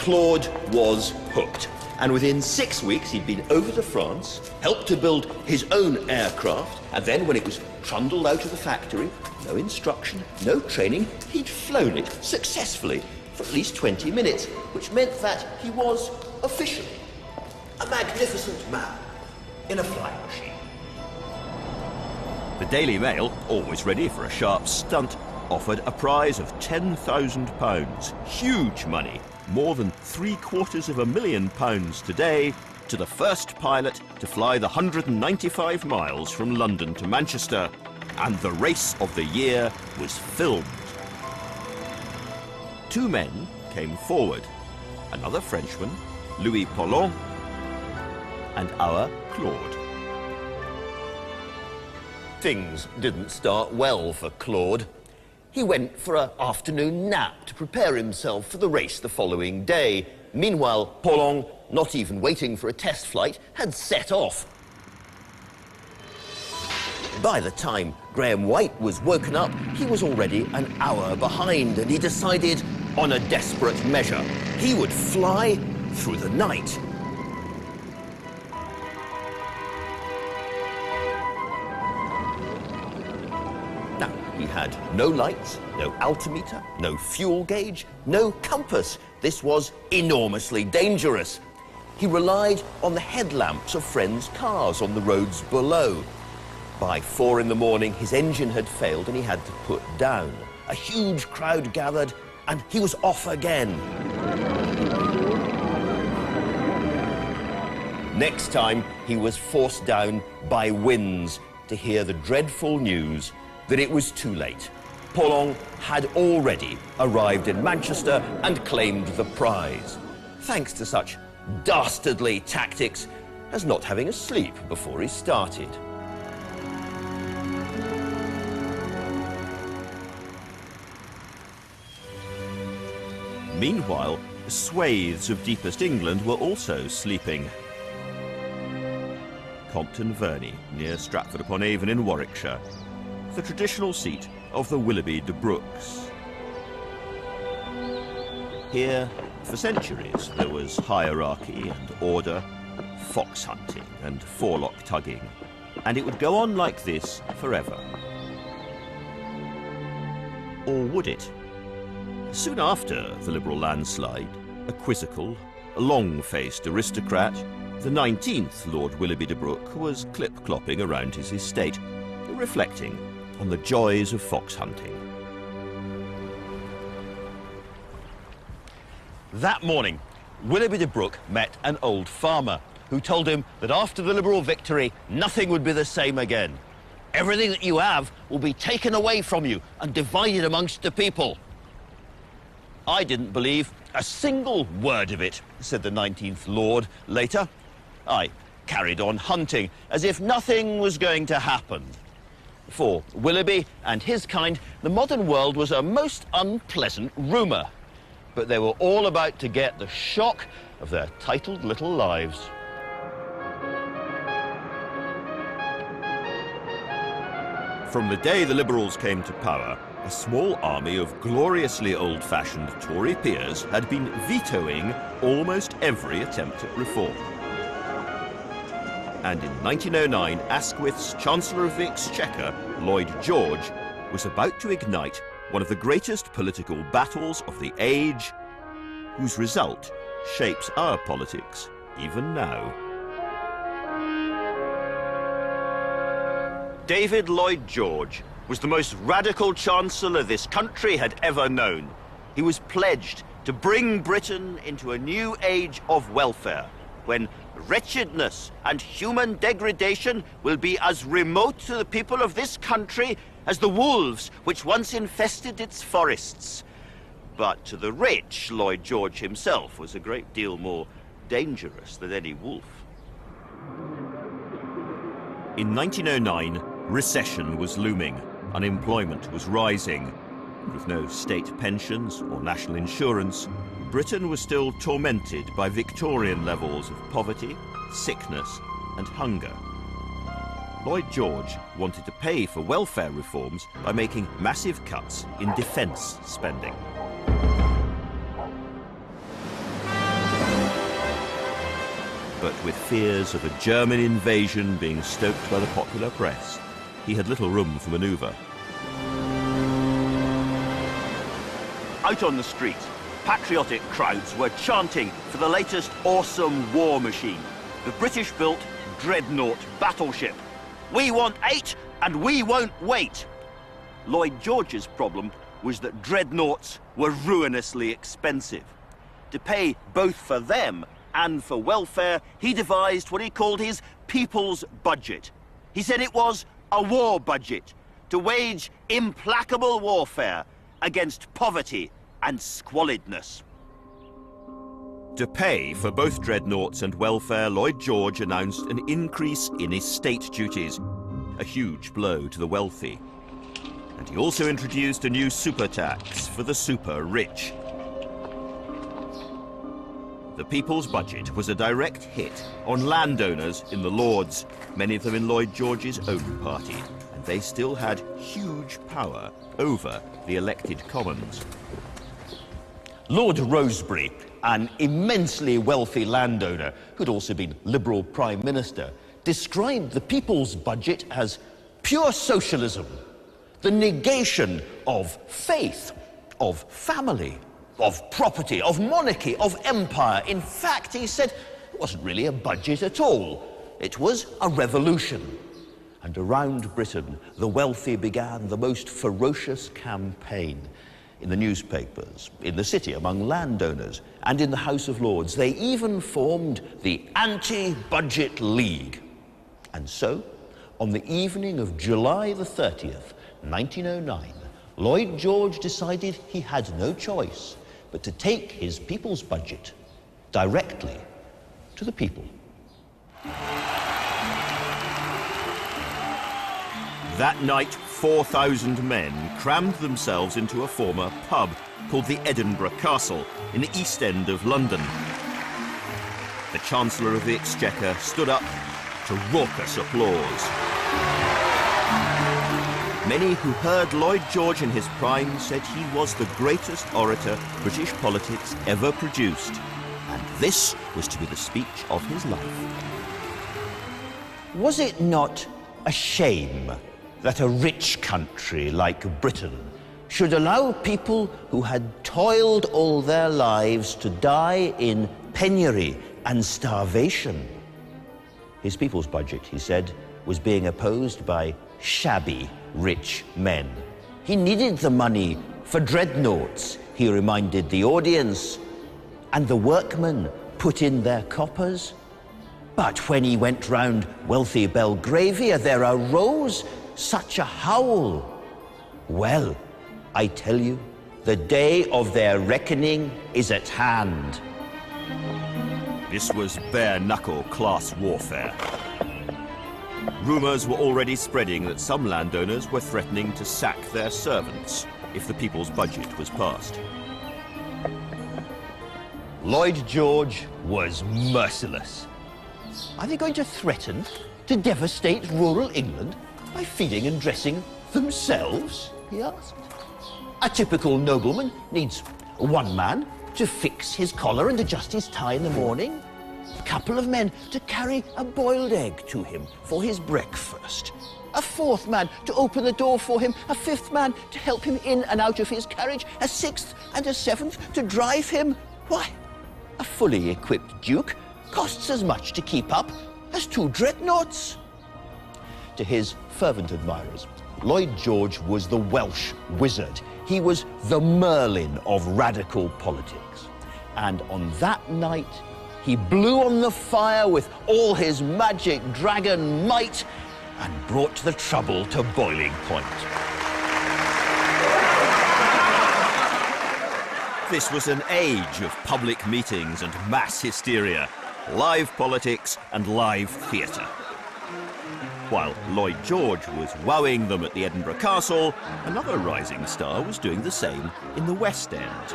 Claude was hooked. And within 6 weeks, he'd been over to France, helped to build his own aircraft, and then when it was trundled out of the factory, no instruction, no training, he'd flown it successfully for at least 20 minutes, which meant that he was officially a magnificent man in a flying machine. The Daily Mail, always ready for a sharp stunt, offered a prize of £10,000. Huge money, more than £750,000 today, to the first pilot to fly the 195 miles from London to Manchester, and the race of the year was filmed. 2 men came forward, another Frenchman, Louis Paulhan, and our Claude. Things didn't start well for Claude. He went for an afternoon nap to prepare himself for the race the following day. Meanwhile, Paulhan, not even waiting for a test flight, had set off. By the time Graham White was woken up, he was already an hour behind, and he decided on a desperate measure. He would fly through the night. Now, he had no lights, no altimeter, no fuel gauge, no compass. This was enormously dangerous. He relied on the headlamps of friends' cars on the roads below. By 4 in the morning, his engine had failed and he had to put down. A huge crowd gathered and he was off again. Next time, he was forced down by winds to hear the dreadful news that it was too late. Paulhan had already arrived in Manchester and claimed the prize, thanks to such dastardly tactics as not having a sleep before he started. Meanwhile, swathes of deepest England were also sleeping. Compton Verney, near Stratford-upon-Avon in Warwickshire, the traditional seat of the Willoughby de Brookes. Here, for centuries, there was hierarchy and order, fox hunting and forelock tugging, and it would go on like this forever. Or would it? Soon after the Liberal landslide, a quizzical, long-faced aristocrat, the 19th Lord Willoughby de Brook, was clip-clopping around his estate, reflecting on the joys of fox hunting. That morning, Willoughby de Brook met an old farmer who told him that after the Liberal victory, nothing would be the same again. Everything that you have will be taken away from you and divided amongst the people. I didn't believe a single word of it, said the 19th Lord later. I carried on hunting as if nothing was going to happen. For Willoughby and his kind, the modern world was a most unpleasant rumour. But they were all about to get the shock of their titled little lives. From the day the Liberals came to power, a small army of gloriously old-fashioned Tory peers had been vetoing almost every attempt at reform. And in 1909, Asquith's Chancellor of the Exchequer, Lloyd George, was about to ignite one of the greatest political battles of the age, whose result shapes our politics even now. David Lloyd George was the most radical chancellor this country had ever known. He was pledged to bring Britain into a new age of welfare, when wretchedness and human degradation will be as remote to the people of this country as the wolves which once infested its forests. But to the rich, Lloyd George himself was a great deal more dangerous than any wolf. In 1909, recession was looming. Unemployment was rising. With no state pensions or national insurance, Britain was still tormented by Victorian levels of poverty, sickness, and hunger. Lloyd George wanted to pay for welfare reforms by making massive cuts in defence spending. But with fears of a German invasion being stoked by the popular press, he had little room for manoeuvre. Out on the street, patriotic crowds were chanting for the latest awesome war machine, the British-built dreadnought battleship. We want 8 and we won't wait. Lloyd George's problem was that dreadnoughts were ruinously expensive. To pay both for them and for welfare, he devised what he called his people's budget. He said it was a war budget to wage implacable warfare against poverty and squalidness. To pay for both dreadnoughts and welfare, Lloyd George announced an increase in estate duties, a huge blow to the wealthy. And he also introduced a new super tax for the super rich. The People's Budget was a direct hit on landowners in the Lords, many of them in Lloyd George's own party, and they still had huge power over the elected Commons. Lord Rosebery, an immensely wealthy landowner who'd also been Liberal Prime Minister, described the People's Budget as pure socialism, the negation of faith, of family, of property, of monarchy, of empire. In fact, he said, it wasn't really a budget at all. It was a revolution. And around Britain, the wealthy began the most ferocious campaign. In the newspapers, in the city, among landowners, and in the House of Lords. They even formed the Anti-Budget League. And so, on the evening of July the 30th, 1909, Lloyd George decided he had no choice but to take his people's budget directly to the people. That night, 4,000 men crammed themselves into a former pub called the Edinburgh Castle in the East End of London. The Chancellor of the Exchequer stood up to raucous applause. Many who heard Lloyd George in his prime said he was the greatest orator British politics ever produced, and this was to be the speech of his life. Was it not a shame that a rich country like Britain should allow people who had toiled all their lives to die in penury and starvation? His people's budget, he said, was being opposed by shabby rich men. He needed the money for dreadnoughts, he reminded the audience, and the workmen put in their coppers. But when he went round wealthy Belgravia, there arose such a howl. Well, I tell you, the day of their reckoning is at hand. This was bare-knuckle class warfare. Rumours were already spreading that some landowners were threatening to sack their servants if the People's Budget was passed. Lloyd George was merciless. Are they going to threaten to devastate rural England by feeding and dressing themselves? He asked. A typical nobleman needs one man to fix his collar and adjust his tie in the morning, a couple of men to carry a boiled egg to him for his breakfast, a fourth man to open the door for him, a fifth man to help him in and out of his carriage, a sixth and a seventh to drive him. Why, a fully equipped duke costs as much to keep up as 2 dreadnoughts. To his fervent admirers, Lloyd George was the Welsh wizard. He was the Merlin of radical politics. And on that night, he blew on the fire with all his magic dragon might and brought the trouble to boiling point. This was an age of public meetings and mass hysteria, live politics and live theatre. While Lloyd George was wowing them at the Edinburgh Castle, another rising star was doing the same in the West End.